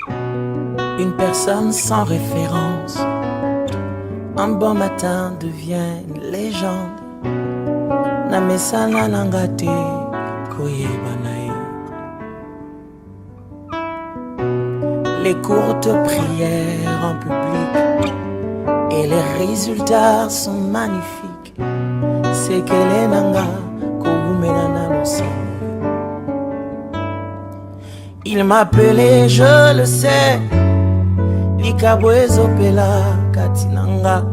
une personne sans référence. Un bon matin devient une légende. Namesana nangate koyebanae. Les courtes prières en public et les résultats sont magnifiques. C'est qu'elle est nanga koumenana losi. Il m'appelait, je le sais. Likabwezo pela katinanga.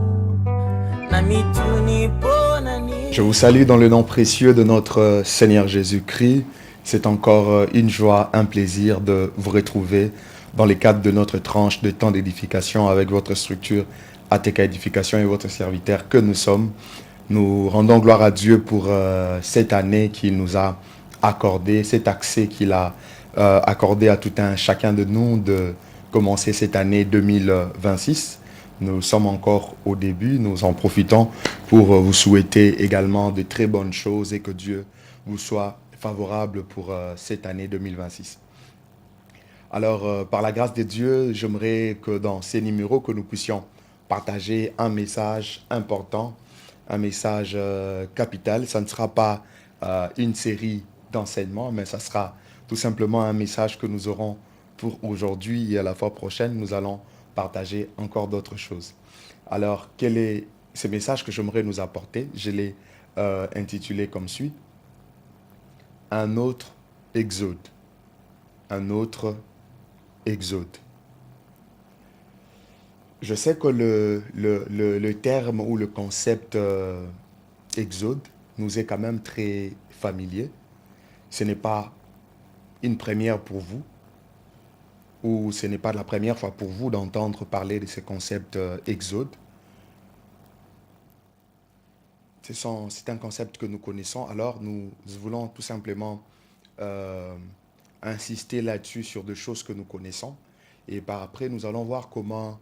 Namituni ponani. Je vous salue dans le nom précieux de notre Seigneur Jésus-Christ. C'est encore une joie, un plaisir de vous retrouver dans le cadre de notre tranche de temps d'édification avec votre structure ATK Édification et votre serviteur que nous sommes. Nous rendons gloire à Dieu pour cette année qu'il nous a accordé, cet accès qu'il a accordé à tout un chacun de nous de commencer cette année 2026. Nous sommes encore au début, nous en profitons pour vous souhaiter également de très bonnes choses et que Dieu vous soit favorable pour cette année 2026. Alors, par la grâce de Dieu, j'aimerais que dans ces numéros, que nous puissions partager un message important, un message capital. Ça ne sera pas une série d'enseignements, mais ça sera tout simplement un message que nous aurons pour aujourd'hui et à la fois prochaine. Nous allons partager encore d'autres choses. Alors, quel est ce message que j'aimerais nous apporter? Je l'ai intitulé comme suit. Un autre exode. Un autre exode. Je sais que le terme ou le concept exode nous est quand même très familier. Ce n'est pas une première pour vous, ou ce n'est pas la première fois pour vous d'entendre parler de ce concept exode. C'est un concept que nous connaissons, alors nous voulons tout simplement insister là-dessus sur des choses que nous connaissons. Et par après, nous allons voir comment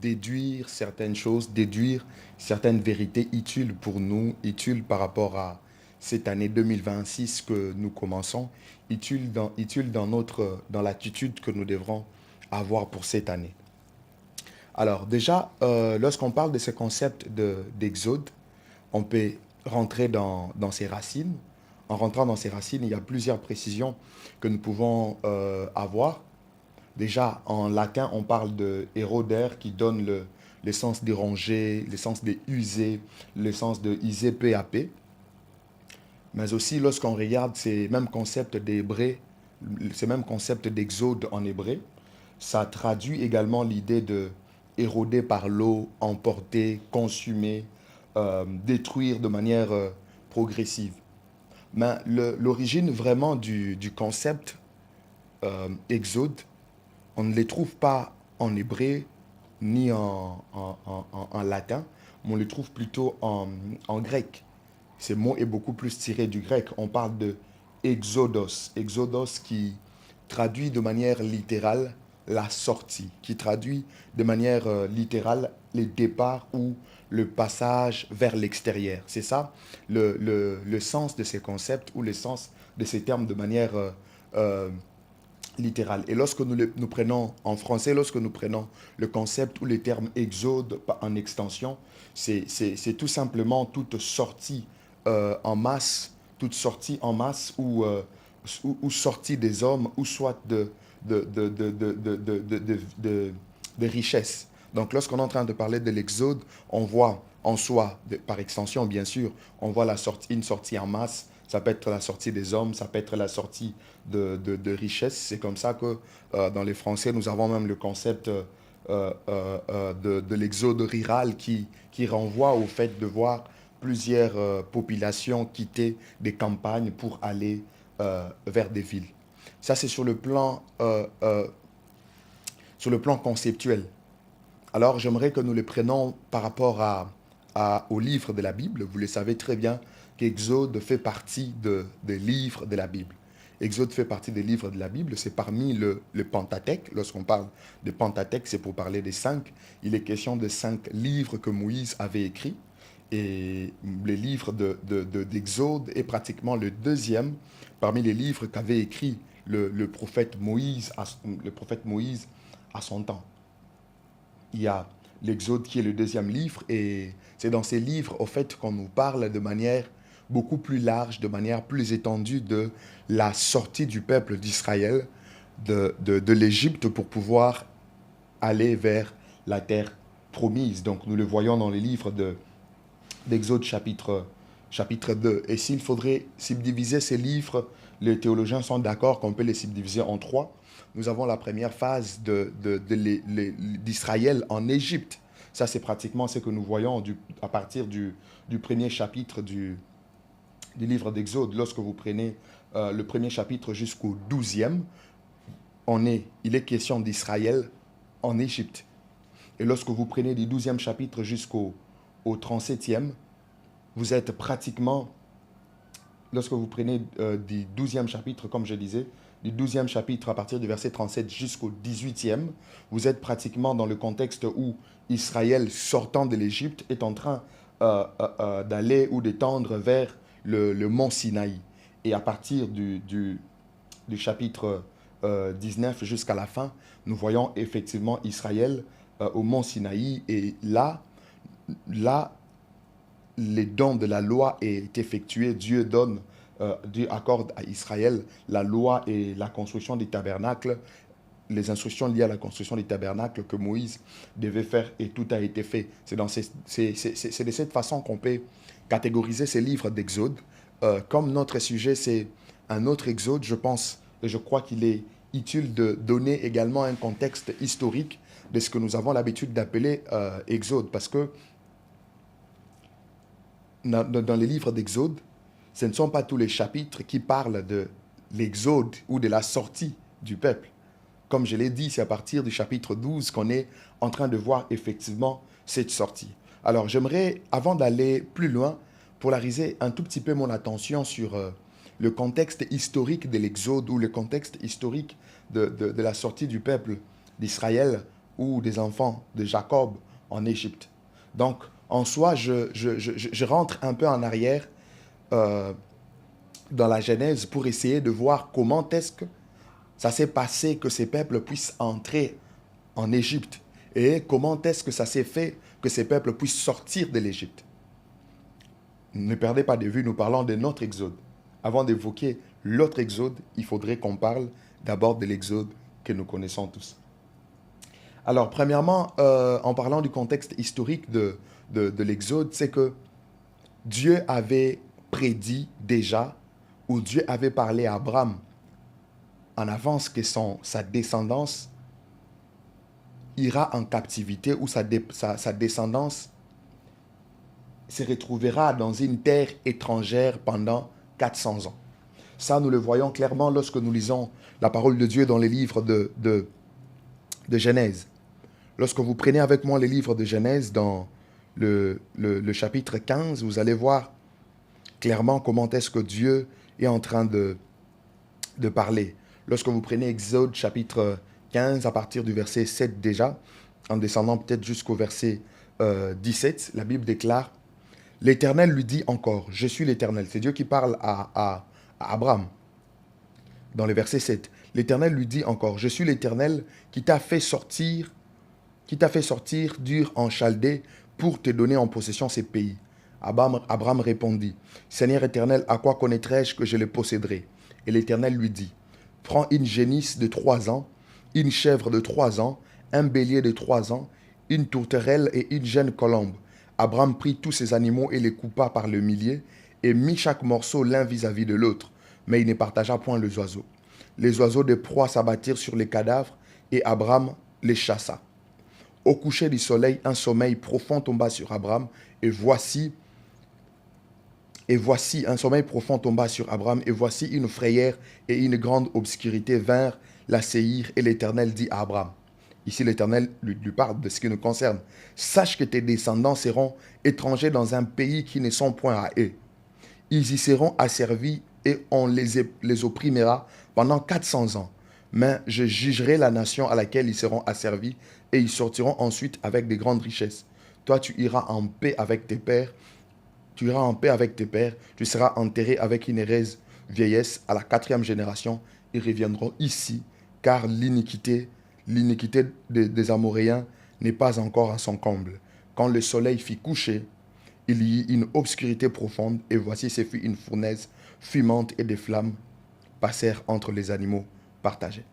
déduire certaines choses, déduire certaines vérités utiles pour nous, utiles par rapport à cette année 2026 que nous commençons, utiles dans l'attitude que nous devrons avoir pour cette année. Alors déjà, lorsqu'on parle de ce concept d'exode, on peut rentrer dans ses racines. En rentrant dans ses racines, il y a plusieurs précisions que nous pouvons avoir. Déjà, en latin, on parle de éroder qui donne le sens déranger, le sens de user, le sens de iser peu à peu. Mais aussi, lorsqu'on regarde ces mêmes concepts d'hébreu, ces mêmes concepts d'exode en hébreu, ça traduit également l'idée de éroder par l'eau, emporter, consumer, détruire de manière progressive. Mais l'origine vraiment du concept exode, on ne les trouve pas en hébreu ni en latin, mais on les trouve plutôt en grec. Ce mot est beaucoup plus tiré du grec. On parle de exodos. Exodos qui traduit de manière littérale la sortie, qui traduit de manière littérale le départ ou le passage vers l'extérieur. C'est ça le sens de ces concepts ou le sens de ces termes de manière littérale. Et lorsque nous prenons en français, lorsque nous prenons le concept ou les termes exode en extension, c'est tout simplement toute sortie en masse, toute sortie en masse ou sortie des hommes ou soit de richesse. Donc lorsqu'on est en train de parler de l'exode, on voit en soi, par extension bien sûr, on voit une sortie en masse. Ça peut être la sortie des hommes, ça peut être la sortie de richesse. C'est comme ça que dans les Français, nous avons même le concept de l'exode rural qui renvoie au fait de voir plusieurs populations quitter des campagnes pour aller vers des villes. Ça, c'est sur le plan conceptuel. Alors, j'aimerais que nous le prenions par rapport au livre de la Bible. Vous le savez très bien qu'Exode fait partie des livres de la Bible. Exode fait partie des livres de la Bible. C'est parmi le Pentateuque. Lorsqu'on parle de Pentateuque, c'est pour parler des 5. Il est question de 5 livres que Moïse avait écrits. Et le livre d'Exode est pratiquement le deuxième parmi les livres qu'avait écrit le prophète Moïse à son temps. Il y a l'Exode qui est le deuxième livre, et c'est dans ces livres, au fait, qu'on nous parle de manière beaucoup plus large, de manière plus étendue de la sortie du peuple d'Israël de l'Égypte pour pouvoir aller vers la terre promise. Donc nous le voyons dans les livres d'Exode chapitre 2. Et s'il faudrait subdiviser ces livres, les théologiens sont d'accord qu'on peut les subdiviser en trois. Nous avons la première phase d'Israël en Égypte. Ça, c'est pratiquement ce que nous voyons à partir du premier chapitre du livre d'Exode. Lorsque vous prenez le premier chapitre jusqu'au 12e, il est question d'Israël en Égypte. Et lorsque vous prenez du 12e chapitre jusqu'au 37e, vous êtes pratiquement, lorsque vous prenez du 12e chapitre, comme je disais, du 12e chapitre à partir du verset 37 jusqu'au 18e, vous êtes pratiquement dans le contexte où Israël, sortant de l'Égypte, est en train d'aller ou de tendre vers le mont Sinaï. Et à partir du chapitre 19 jusqu'à la fin, nous voyons effectivement Israël au mont Sinaï. Et là, les dons de la loi est effectué. Dieu accorde à Israël la loi et la construction du tabernacle, les instructions liées à la construction du tabernacle que Moïse devait faire, et tout a été fait. C'est de cette façon qu'on peut catégoriser ces livres d'Exode. Comme notre sujet, c'est un autre Exode, je pense, et je crois qu'il est utile de donner également un contexte historique de ce que nous avons l'habitude d'appeler Exode, parce que dans les livres d'Exode, ce ne sont pas tous les chapitres qui parlent de l'Exode ou de la sortie du peuple. Comme je l'ai dit, c'est à partir du chapitre 12 qu'on est en train de voir effectivement cette sortie. Alors j'aimerais, avant d'aller plus loin, polariser un tout petit peu mon attention sur le contexte historique de l'Exode, ou le contexte historique de la sortie du peuple d'Israël ou des enfants de Jacob en Égypte. Donc, en soi, je rentre un peu en arrière dans la Genèse pour essayer de voir comment est-ce que ça s'est passé que ces peuples puissent entrer en Égypte, et comment est-ce que ça s'est fait que ces peuples puissent sortir de l'Égypte. Ne perdez pas de vue, nous parlons de notre Exode. Avant d'évoquer l'autre Exode, il faudrait qu'on parle d'abord de l'Exode que nous connaissons tous. Alors, premièrement, en parlant du contexte historique de l'Exode, c'est que Dieu avait prédit déjà, ou Dieu avait parlé à Abraham en avance, que sa descendance ira en captivité, ou sa descendance se retrouvera dans une terre étrangère pendant 400 ans. Ça, nous le voyons clairement lorsque nous lisons la parole de Dieu dans les livres de Genèse. Lorsque vous prenez avec moi les livres de Genèse dans le chapitre 15, vous allez voir clairement comment est-ce que Dieu est en train de parler. Lorsque vous prenez Exode chapitre 15 à partir du verset 7 déjà, en descendant peut-être jusqu'au verset 17, la Bible déclare: l'Éternel lui dit encore, je suis l'Éternel. C'est Dieu qui parle à Abraham. Dans le verset 7, l'Éternel lui dit encore, je suis l'Éternel qui t'a fait sortir d'Ur en Chaldée pour te donner en possession ces pays. Abraham répondit, Seigneur Éternel, à quoi connaîtrai-je que je les posséderai? Et l'Éternel lui dit, prends une génisse de 3 ans, une chèvre de 3 ans, un bélier de 3 ans, une tourterelle et une jeune colombe. Abraham prit tous ces animaux et les coupa par le millier, et mit chaque morceau l'un vis-à-vis de l'autre, mais il ne partagea point les oiseaux. Les oiseaux de proie s'abattirent sur les cadavres, et Abraham les chassa. Au coucher du soleil, un sommeil profond tomba sur Abraham, et voici un sommeil profond tomba sur Abraham, et voici une frayeur et une grande obscurité vinrent l'assaillir, et l'Éternel dit à Abraham, ici l'Éternel lui parle de ce qui nous concerne, sache que tes descendants seront étrangers dans un pays qui ne sont point à eux. Ils y seront asservis, et on les opprimera pendant 400 ans. Mais je jugerai la nation à laquelle ils seront asservis, et ils sortiront ensuite avec de grandes richesses. Toi, tu iras en paix avec tes pères, tu seras enterré avec une heureuse vieillesse à la 4e génération, ils reviendront ici, car l'iniquité des Amoréens n'est pas encore à son comble. Quand le soleil fit coucher, il y eut une obscurité profonde, et voici ce fut une fournaise fumante et des flammes passèrent entre les animaux partagés.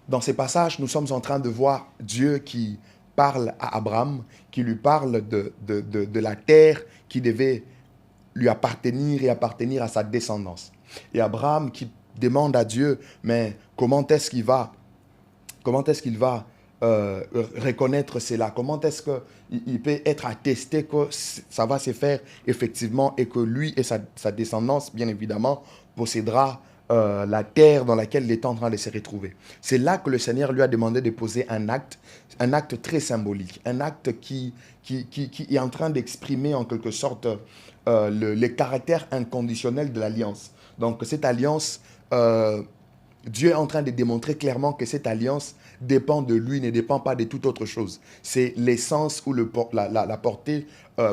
Dans ces passages, nous sommes en train de voir Dieu qui parle à Abraham, qui lui parle de la terre qui devait lui appartenir et appartenir à sa descendance. Et Abraham qui demande à Dieu, mais comment est-ce qu'il va reconnaître cela? Comment est-ce qu'il peut être attesté que ça va se faire effectivement et que lui et sa descendance, bien évidemment, possédera la terre dans laquelle il est en train de se retrouver. C'est là que le Seigneur lui a demandé de poser un acte très symbolique, un acte qui est en train d'exprimer en quelque sorte le caractère inconditionnel de l'alliance. Donc cette alliance, Dieu est en train de démontrer clairement que cette alliance dépend de lui, ne dépend pas de toute autre chose. C'est l'essence ou la portée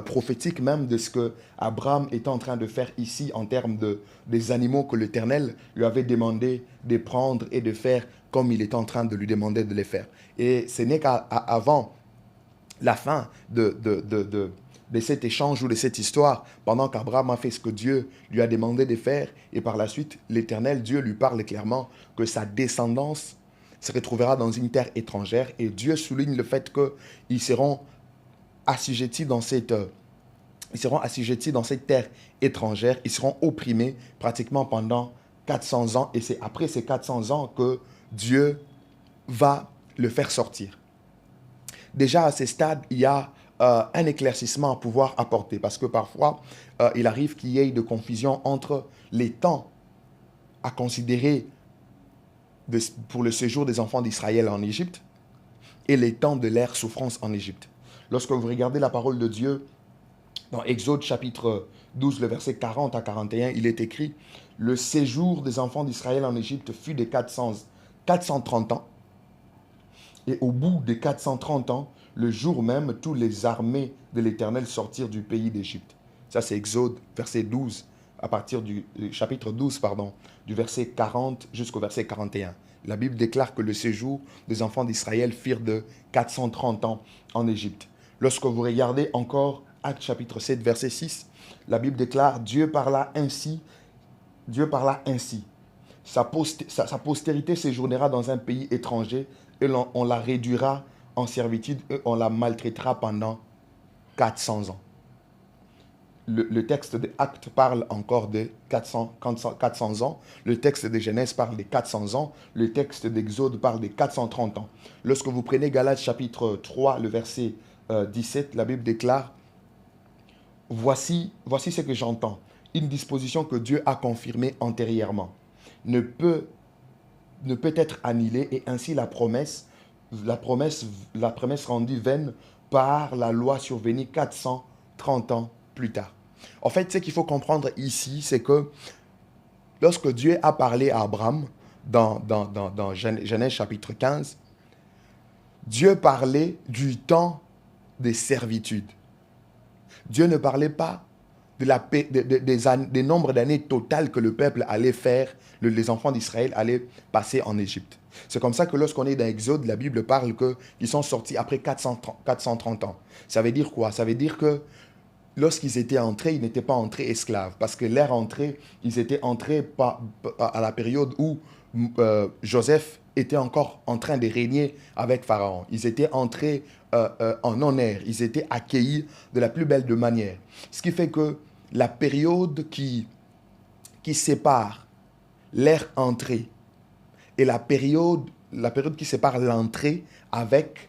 prophétique même de ce que Abraham est en train de faire ici en termes des animaux que l'Éternel lui avait demandé de prendre et de faire comme il est en train de lui demander de les faire. Et ce n'est qu'avant la fin de cet échange ou de cette histoire, pendant qu'Abraham a fait ce que Dieu lui a demandé de faire, et par la suite, l'Éternel, Dieu lui parle clairement que sa descendance se retrouvera dans une terre étrangère, et Dieu souligne le fait qu'ils seront assujettis dans cette terre étrangère, ils seront opprimés pratiquement pendant 400 ans, et c'est après ces 400 ans que Dieu va le faire sortir. Déjà à ce stade, il y a un éclaircissement à pouvoir apporter, parce que parfois, il arrive qu'il y ait de confusion entre les temps à considérer pour le séjour des enfants d'Israël en Égypte et les temps de leur souffrance en Égypte. Lorsque vous regardez la parole de Dieu, dans Exode chapitre 12, le verset 40 à 41, il est écrit « Le séjour des enfants d'Israël en Égypte fut de 430 ans. Et au bout des 430 ans, le jour même, tous les armées de l'Éternel sortirent du pays d'Égypte. » Ça, c'est Exode, verset 12, à partir du chapitre 12, du verset 40 jusqu'au verset 41. La Bible déclare que le séjour des enfants d'Israël furent de 430 ans en Égypte. Lorsque vous regardez encore Actes chapitre 7, verset 6, la Bible déclare « Dieu parla ainsi. Sa postérité séjournera dans un pays étranger et on la réduira en servitude et on la maltraitera pendant 400 ans. » Le texte de Actes parle encore de 400 ans. Le texte de Genèse parle de 400 ans. Le texte d'Exode parle de 430 ans. Lorsque vous prenez Galates chapitre 3, le verset 17, la Bible déclare « Voici ce que j'entends. Une disposition que Dieu a confirmée antérieurement ne peut être annulée et ainsi la promesse rendue vaine par la loi survenue 430 ans plus tard. » En fait, ce qu'il faut comprendre ici, c'est que lorsque Dieu a parlé à Abraham dans Genèse chapitre 15, Dieu parlait du temps de servitude. Dieu ne parlait pas des nombres d'années totales que le peuple allait faire, les enfants d'Israël allaient passer en Égypte. C'est comme ça que lorsqu'on est dans Exode, la Bible parle qu'ils sont sortis après 430 ans. Ça veut dire quoi? Ça veut dire que lorsqu'ils étaient entrés, ils n'étaient pas entrés esclaves. Parce que leur entrée, ils étaient entrés à la période où Joseph était encore en train de régner avec Pharaon. Ils étaient entrés en honneur. Ils étaient accueillis de la plus belle de manière. Ce qui fait que la période qui sépare leur entrée et la période qui sépare l'entrée avec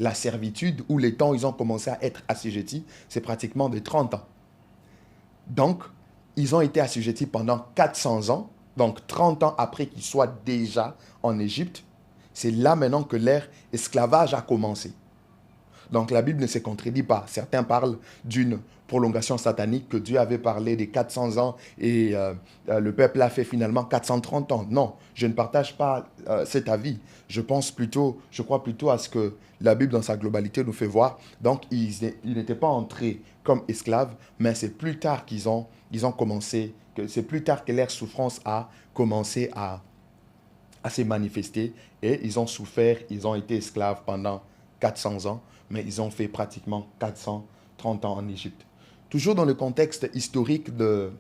la servitude, ou les temps où ils ont commencé à être assujettis, c'est pratiquement de 30 ans. Donc, ils ont été assujettis pendant 400 ans, donc 30 ans après qu'ils soient déjà en Égypte. C'est là maintenant que leur esclavage a commencé. Donc la Bible ne se contredit pas. Certains parlent d'une prolongation satanique, que Dieu avait parlé des 400 ans et le peuple a fait finalement 430 ans. Non, je ne partage pas cet avis. Je crois plutôt à ce que la Bible dans sa globalité nous fait voir. Donc ils n'étaient pas entrés comme esclaves, mais c'est plus tard c'est plus tard que leur souffrance a commencé à à se manifester et ils ont souffert, ils ont été esclaves pendant 400 ans, mais ils ont fait pratiquement 430 ans en Égypte. Toujours dans le contexte historique de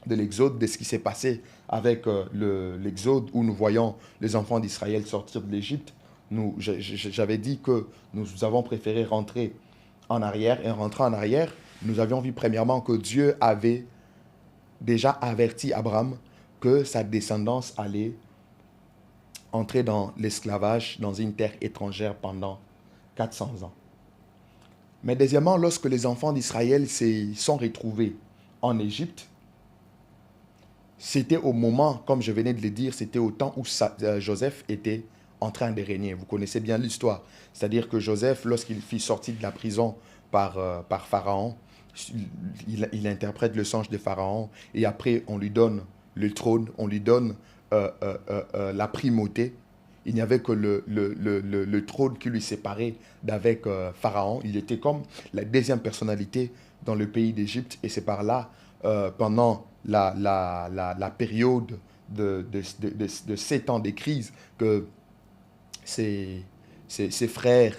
l'Exode, de ce qui s'est passé avec l'Exode, où nous voyons les enfants d'Israël sortir de l'Égypte, j'avais dit que nous avons préféré rentrer en arrière. Et en rentrant en arrière, nous avions vu premièrement que Dieu avait déjà averti Abraham que sa descendance allait entrer dans l'esclavage dans une terre étrangère pendant 400 ans. Mais deuxièmement, lorsque les enfants d'Israël se sont retrouvés en Égypte, c'était au moment, comme je venais de le dire, c'était au temps où Joseph était en train de régner. Vous connaissez bien l'histoire. C'est-à-dire que Joseph, lorsqu'il fut sorti de la prison par Pharaon, il interprète le songe de Pharaon et après on lui donne le trône, on lui donne la primauté. Il n'y avait que le trône qui lui séparait d'avec Pharaon. Il était comme la deuxième personnalité dans le pays d'Égypte et c'est par là, pendant la période de 7 ans de crise que ses frères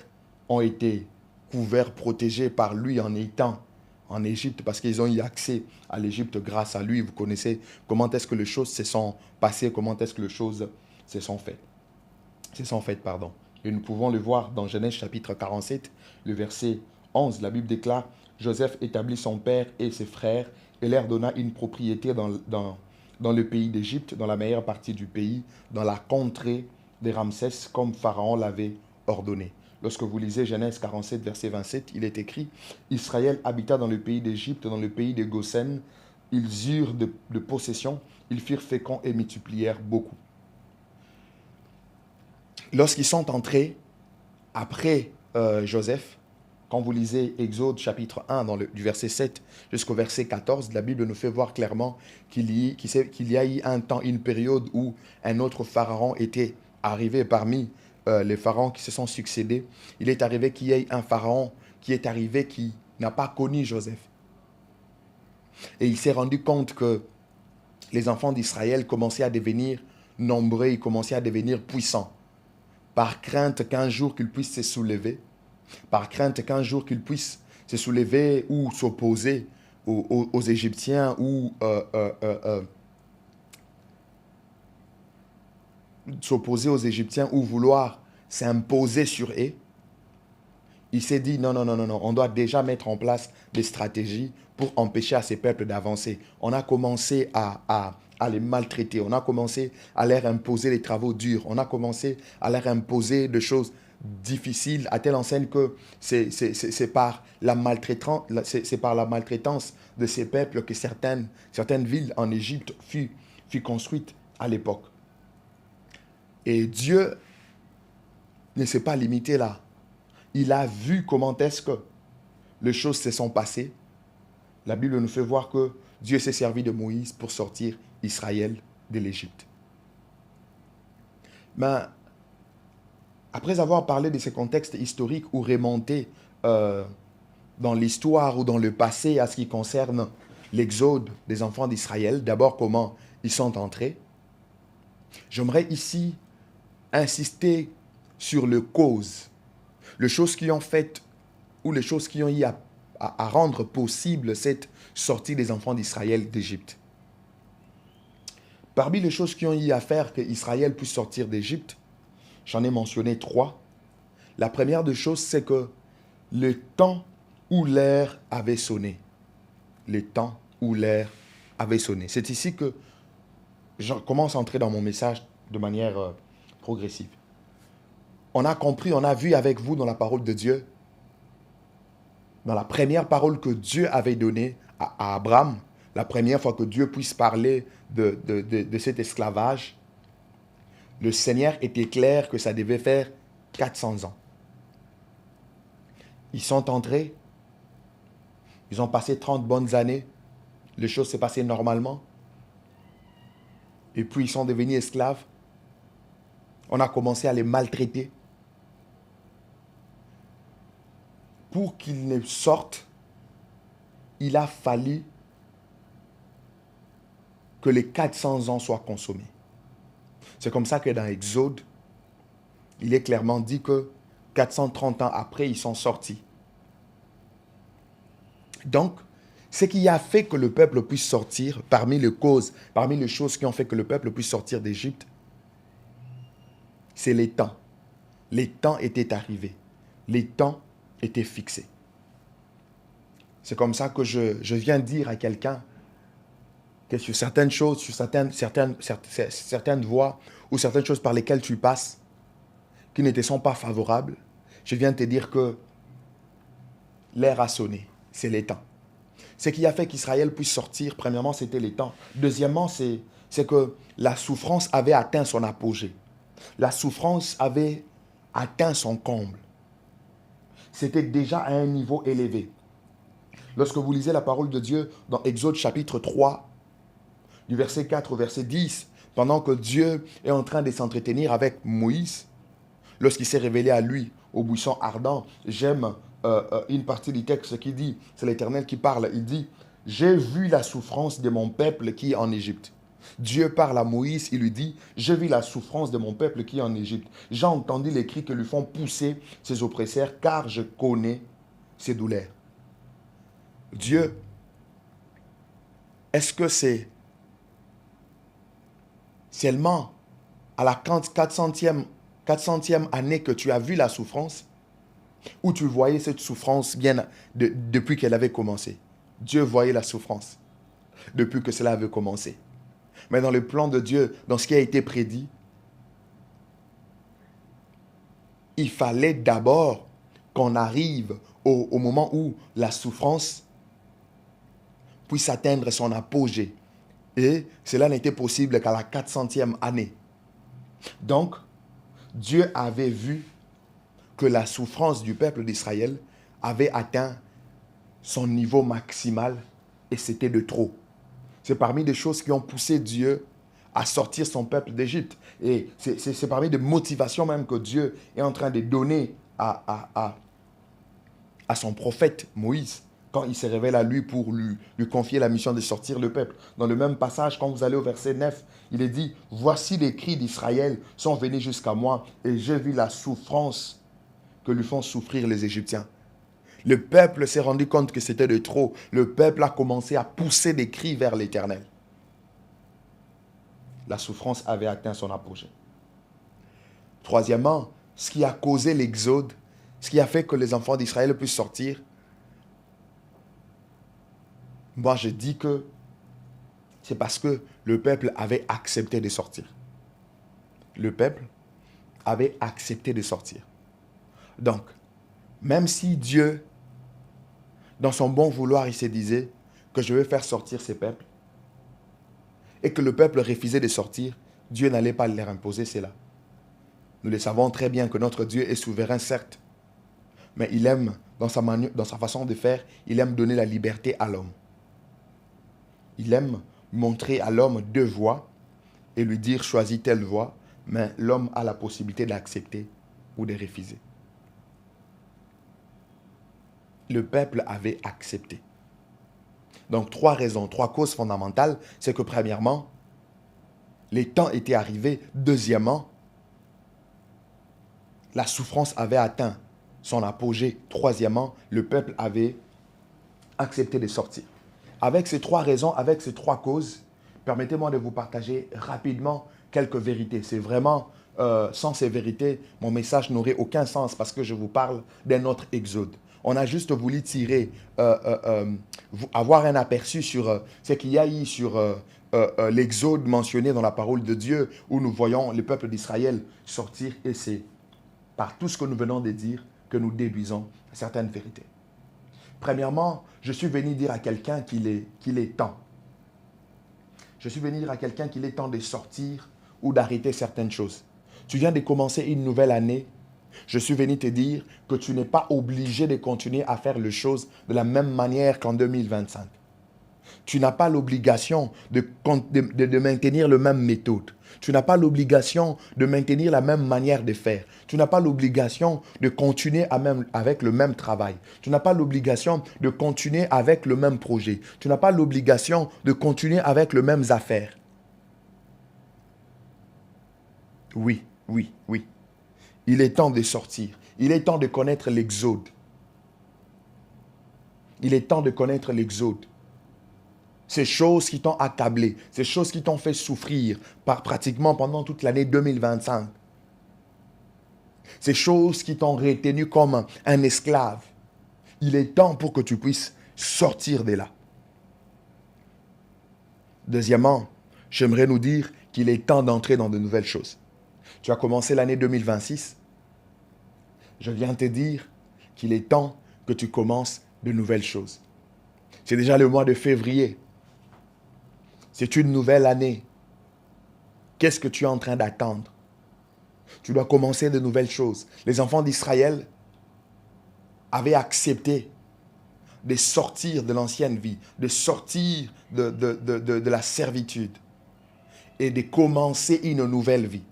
ont été couverts, protégés par lui en étant en Égypte parce qu'ils ont eu accès à l'Égypte grâce à lui. Vous connaissez comment est-ce que les choses se sont passées, comment est-ce que les choses se sont faites. Pardon. Et nous pouvons le voir dans Genèse chapitre 47, le verset 11. La Bible déclare, Joseph établit son père et ses frères et leur donna une propriété dans le pays d'Égypte, dans la meilleure partie du pays, dans la contrée de Ramsès, comme Pharaon l'avait ordonné. Lorsque vous lisez Genèse 47, verset 27, il est écrit, Israël habita dans le pays d'Égypte, dans le pays de Goshen. Ils eurent de possession, ils furent féconds et multiplièrent beaucoup. Lorsqu'ils sont entrés après Joseph, quand vous lisez Exode chapitre 1, du verset 7 jusqu'au verset 14, la Bible nous fait voir clairement qu'il y a eu un temps, une période où un autre pharaon était arrivé parmi les pharaons qui se sont succédés. Il est arrivé qu'il y ait un pharaon qui est arrivé qui n'a pas connu Joseph. Et il s'est rendu compte que les enfants d'Israël commençaient à devenir nombreux, ils commençaient à devenir puissants. Par crainte qu'un jour qu'ils puissent se soulever, par crainte qu'un jour qu'ils puissent se soulever ou s'opposer aux Égyptiens ou s'opposer aux Égyptiens ou vouloir s'imposer sur eux, il s'est dit non, on doit déjà mettre en place des stratégies pour empêcher à ces peuples d'avancer. On a commencé à les maltraiter, on a commencé à leur imposer les travaux durs, on a commencé à leur imposer des choses difficiles à telle enseigne que c'est par la maltraitance de ces peuples que certaines villes en Égypte furent construites à l'époque. Et Dieu ne s'est pas limité là. Il a vu comment est-ce que les choses se sont passées. La Bible nous fait voir que Dieu s'est servi de Moïse pour sortir Israël de l'Égypte. Mais après avoir parlé de ces contextes historiques ou remontés dans l'histoire ou dans le passé à ce qui concerne l'exode des enfants d'Israël, d'abord comment ils sont entrés, j'aimerais ici insister sur les causes, les choses qui ont fait ou les choses qui ont eu à rendre possible cette sortie des enfants d'Israël d'Égypte. Parmi les choses qui ont eu à faire que Israël puisse sortir d'Égypte, j'en ai mentionné 3. La première des choses, c'est que le temps où l'heure avait sonné. Le temps où l'heure avait sonné. C'est ici que je commence à entrer dans mon message de manière progressive. On a compris, on a vu avec vous dans la parole de Dieu, dans la première parole que Dieu avait donnée à Abraham, la première fois que Dieu puisse parler de cet esclavage, le Seigneur était clair que ça devait faire 400 ans. Ils sont entrés, ils ont passé 30 bonnes années, les choses s'est passées normalement, et puis ils sont devenus esclaves. On a commencé à les maltraiter. Pour qu'ils ne sortent, il a fallu que les 400 ans soient consommés. C'est comme ça que dans Exode, il est clairement dit que 430 ans après, ils sont sortis. Donc, ce qui a fait que le peuple puisse sortir, parmi les causes, parmi les choses qui ont fait que le peuple puisse sortir d'Égypte, c'est les temps. Les temps étaient arrivés. Les temps étaient fixés. C'est comme ça que je viens dire à quelqu'un que sur certaines choses, sur certaines voies ou certaines choses par lesquelles tu passes, qui ne te sont pas favorables, je viens te dire que l'heure a sonné. C'est les temps. Ce qui a fait qu'Israël puisse sortir, premièrement, c'était les temps. Deuxièmement, c'est que la souffrance avait atteint son apogée. La souffrance avait atteint son comble. C'était déjà à un niveau élevé. Lorsque vous lisez la parole de Dieu dans Exode chapitre 3, du verset 4 au verset 10, pendant que Dieu est en train de s'entretenir avec Moïse, lorsqu'il s'est révélé à lui au buisson ardent, j'aime une partie du texte qui dit, c'est l'Éternel qui parle, il dit, « J'ai vu la souffrance de mon peuple qui est en Égypte. » Dieu parle à Moïse, il lui dit, « J'ai vu la souffrance de mon peuple qui est en Égypte. J'ai entendu les cris que lui font pousser ses oppresseurs, car je connais ses douleurs. » Dieu, est-ce que c'est seulement à la 400e année que tu as vu la souffrance, ou tu voyais cette souffrance bien depuis qu'elle avait commencé? Dieu voyait la souffrance depuis que cela avait commencé. Mais dans le plan de Dieu, dans ce qui a été prédit, il fallait d'abord qu'on arrive au moment où la souffrance puisse atteindre son apogée. Et cela n'était possible qu'à la 400e année. Donc, Dieu avait vu que la souffrance du peuple d'Israël avait atteint son niveau maximal et c'était de trop. C'est parmi des choses qui ont poussé Dieu à sortir son peuple d'Égypte. Et c'est parmi des motivations même que Dieu est en train de donner à son prophète Moïse, quand il se révèle à lui pour lui confier la mission de sortir le peuple. Dans le même passage, quand vous allez au verset 9, il est dit, « Voici les cris d'Israël sont venus jusqu'à moi et j'ai vu la souffrance que lui font souffrir les Égyptiens. » Le peuple s'est rendu compte que c'était de trop. Le peuple a commencé à pousser des cris vers l'Éternel. La souffrance avait atteint son apogée. Troisièmement, ce qui a causé l'exode, ce qui a fait que les enfants d'Israël puissent sortir, moi je dis que c'est parce que le peuple avait accepté de sortir. Le peuple avait accepté de sortir. Donc, même si Dieu, dans son bon vouloir, il se disait que je vais faire sortir ces peuples, et que le peuple refusait de sortir, Dieu n'allait pas leur imposer cela. Nous le savons très bien que notre Dieu est souverain, certes, mais il aime, dans sa façon de faire, il aime donner la liberté à l'homme. Il aime montrer à l'homme deux voies et lui dire choisis telle voie, mais l'homme a la possibilité d'accepter ou de refuser. Le peuple avait accepté. Donc, trois raisons, trois causes fondamentales. C'est que premièrement, les temps étaient arrivés. Deuxièmement, la souffrance avait atteint son apogée. Troisièmement, le peuple avait accepté de sortir. Avec ces trois raisons, avec ces trois causes, permettez-moi de vous partager rapidement quelques vérités. C'est vraiment, sans ces vérités, mon message n'aurait aucun sens parce que je vous parle d'un autre exode. On a juste voulu tirer, avoir un aperçu sur ce qu'il y a eu sur l'exode mentionné dans la parole de Dieu, où nous voyons le peuple d'Israël sortir, et c'est par tout ce que nous venons de dire que nous déduisons certaines vérités. Premièrement, je suis venu dire à quelqu'un qu'il est temps. Je suis venu dire à quelqu'un qu'il est temps de sortir ou d'arrêter certaines choses. Tu viens de commencer une nouvelle année. Je suis venu te dire que tu n'es pas obligé de continuer à faire les choses de la même manière qu'en 2025. Tu n'as pas l'obligation de maintenir la même méthode. Tu n'as pas l'obligation de maintenir la même manière de faire. Tu n'as pas l'obligation de continuer avec le même travail. Tu n'as pas l'obligation de continuer avec le même projet. Tu n'as pas l'obligation de continuer avec les mêmes affaires. Oui, oui, oui. Il est temps de sortir. Il est temps de connaître l'exode. Il est temps de connaître l'exode. Ces choses qui t'ont accablé, ces choses qui t'ont fait souffrir pratiquement pendant toute l'année 2025. Ces choses qui t'ont retenu comme un esclave. Il est temps pour que tu puisses sortir de là. Deuxièmement, j'aimerais nous dire qu'il est temps d'entrer dans de nouvelles choses. Tu as commencé l'année 2026. Je viens te dire qu'il est temps que tu commences de nouvelles choses. C'est déjà le mois de février. C'est une nouvelle année. Qu'est-ce que tu es en train d'attendre? Tu dois commencer de nouvelles choses. Les enfants d'Israël avaient accepté de sortir de l'ancienne vie, de sortir de la servitude et de commencer une nouvelle vie.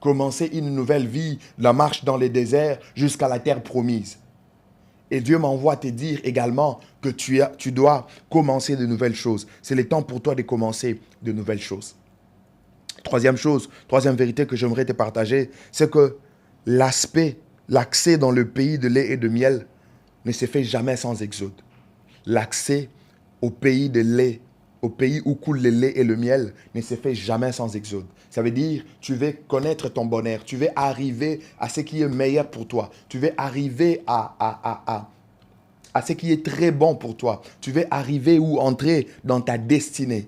Commencer une nouvelle vie, la marche dans les déserts jusqu'à la terre promise. Et Dieu m'envoie te dire également que tu dois commencer de nouvelles choses. C'est le temps pour toi de commencer de nouvelles choses. Troisième chose, troisième vérité que j'aimerais te partager, c'est que l'accès dans le pays de lait et de miel ne se fait jamais sans exode. L'accès au pays de lait, au pays où coule le lait et le miel, ne se fait jamais sans exode. Ça veut dire, tu veux connaître ton bonheur, tu veux arriver à ce qui est meilleur pour toi, tu veux arriver à ce qui est très bon pour toi, tu veux arriver ou entrer dans ta destinée.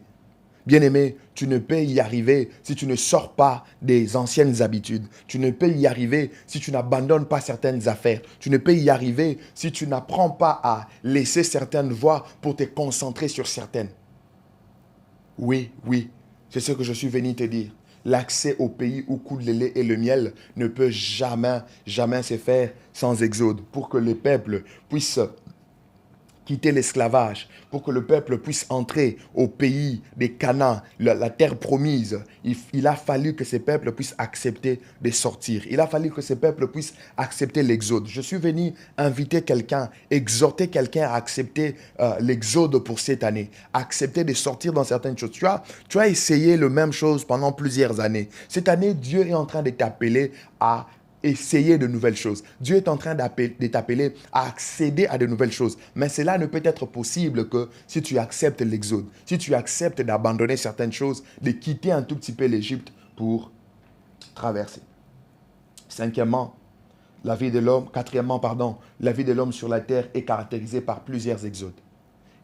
Bien-aimé, tu ne peux y arriver si tu ne sors pas des anciennes habitudes. Tu ne peux y arriver si tu n'abandonnes pas certaines affaires. Tu ne peux y arriver si tu n'apprends pas à laisser certaines voies pour te concentrer sur certaines. Oui, oui, c'est ce que je suis venu te dire. L'accès au pays où coule le lait et le miel ne peut jamais, jamais se faire sans exode pour que le peuple puisse quitter l'esclavage, pour que le peuple puisse entrer au pays des Canaan, la terre promise. Il a fallu que ces peuples puissent accepter de sortir. Il a fallu que ces peuples puissent accepter l'exode. Je suis venu inviter quelqu'un, exhorter quelqu'un à accepter l'exode pour cette année, accepter de sortir dans certaines choses. Tu as essayé la même chose pendant plusieurs années. Cette année, Dieu est en train de t'appeler à essayer de nouvelles choses. Dieu est en train de t'appeler à accéder à de nouvelles choses. Mais cela ne peut être possible que si tu acceptes l'exode, si tu acceptes d'abandonner certaines choses, de quitter un tout petit peu l'Égypte pour traverser. Quatrièmement, la vie de l'homme sur la terre est caractérisée par plusieurs exodes.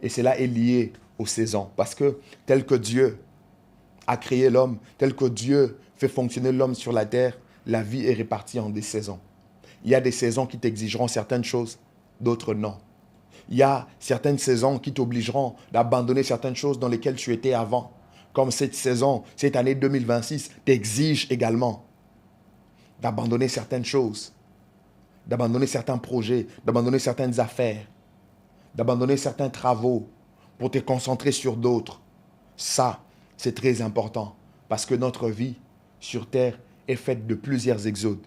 Et cela est lié aux saisons. Parce que tel que Dieu a créé l'homme, tel que Dieu fait fonctionner l'homme sur la terre, la vie est répartie en des saisons. Il y a des saisons qui t'exigeront certaines choses, d'autres non. Il y a certaines saisons qui t'obligeront d'abandonner certaines choses dans lesquelles tu étais avant. Comme cette saison, cette année 2026 t'exige également d'abandonner certaines choses, d'abandonner certains projets, d'abandonner certaines affaires, d'abandonner certains travaux pour te concentrer sur d'autres. Ça, c'est très important parce que notre vie sur terre est faite de plusieurs exodes.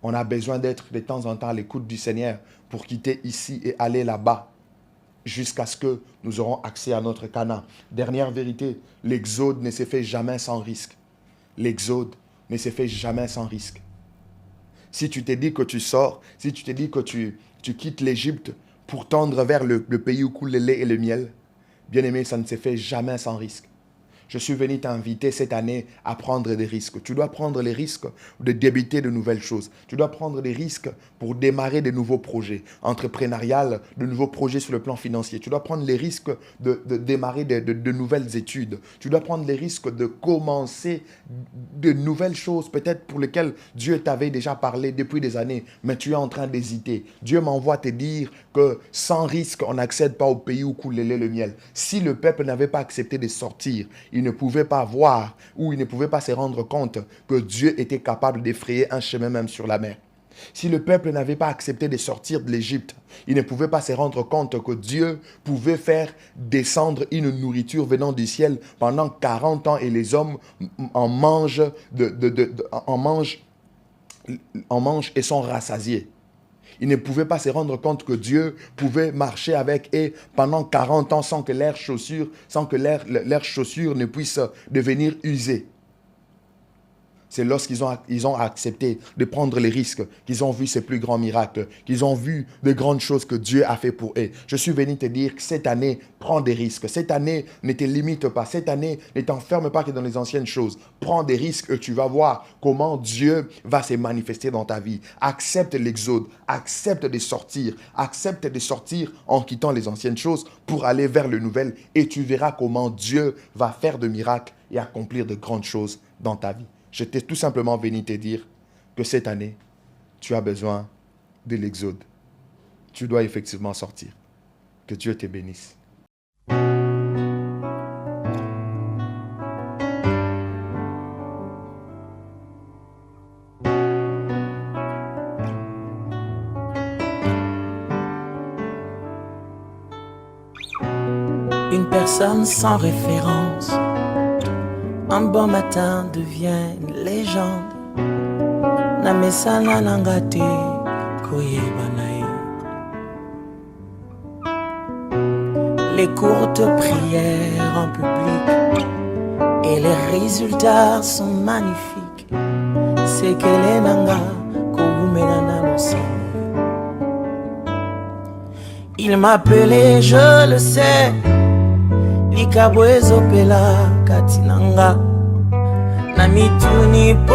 On a besoin d'être de temps en temps à l'écoute du Seigneur pour quitter ici et aller là-bas jusqu'à ce que nous aurons accès à notre Canaan. Dernière vérité, l'exode ne se fait jamais sans risque. L'exode ne se fait jamais sans risque. Si tu te dis que tu sors, si tu te dis que tu quittes l'Égypte pour tendre vers le pays où coule le lait et le miel, bien aimé, ça ne se fait jamais sans risque. Je suis venu t'inviter cette année à prendre des risques. Tu dois prendre les risques de débuter de nouvelles choses. Tu dois prendre des risques pour démarrer de nouveaux projets entrepreneuriales, de nouveaux projets sur le plan financier. Tu dois prendre les risques de démarrer de nouvelles études. Tu dois prendre les risques de commencer de nouvelles choses, peut-être pour lesquelles Dieu t'avait déjà parlé depuis des années, mais tu es en train d'hésiter. Dieu m'envoie te dire que sans risque, on n'accède pas au pays où coule le lait et le miel. Si le peuple n'avait pas accepté de sortir, il ne pouvait pas voir ou il ne pouvait pas se rendre compte que Dieu était capable d'effrayer un chemin même sur la mer. Si le peuple n'avait pas accepté de sortir de l'Égypte, il ne pouvait pas se rendre compte que Dieu pouvait faire descendre une nourriture venant du ciel pendant 40 ans et les hommes en mangent, et sont rassasiés. Ils ne pouvaient pas se rendre compte que Dieu pouvait marcher avec eux pendant 40 ans sans que leurs chaussures ne puissent devenir usées. C'est ils ont accepté de prendre les risques, qu'ils ont vu ces plus grands miracles, qu'ils ont vu de grandes choses que Dieu a fait pour eux. Je suis venu te dire que cette année, prends des risques. Cette année, ne te limite pas. Cette année, ne t'enferme pas que dans les anciennes choses. Prends des risques et tu vas voir comment Dieu va se manifester dans ta vie. Accepte l'exode. Accepte de sortir. Accepte de sortir en quittant les anciennes choses pour aller vers le nouvel. Et tu verras comment Dieu va faire de miracles et accomplir de grandes choses dans ta vie. Je t'ai tout simplement venu te dire que cette année, tu as besoin de l'exode. Tu dois effectivement sortir. Que Dieu te bénisse. Une personne sans référence, un bon matin devient une légende. Namesana nangate koyebanae. Les courtes prières en public et les résultats sont magnifiques. C'est que les nanga koumenana no sait. Il m'appelait, je le sais. Likabwezo pela katinanga na mituni po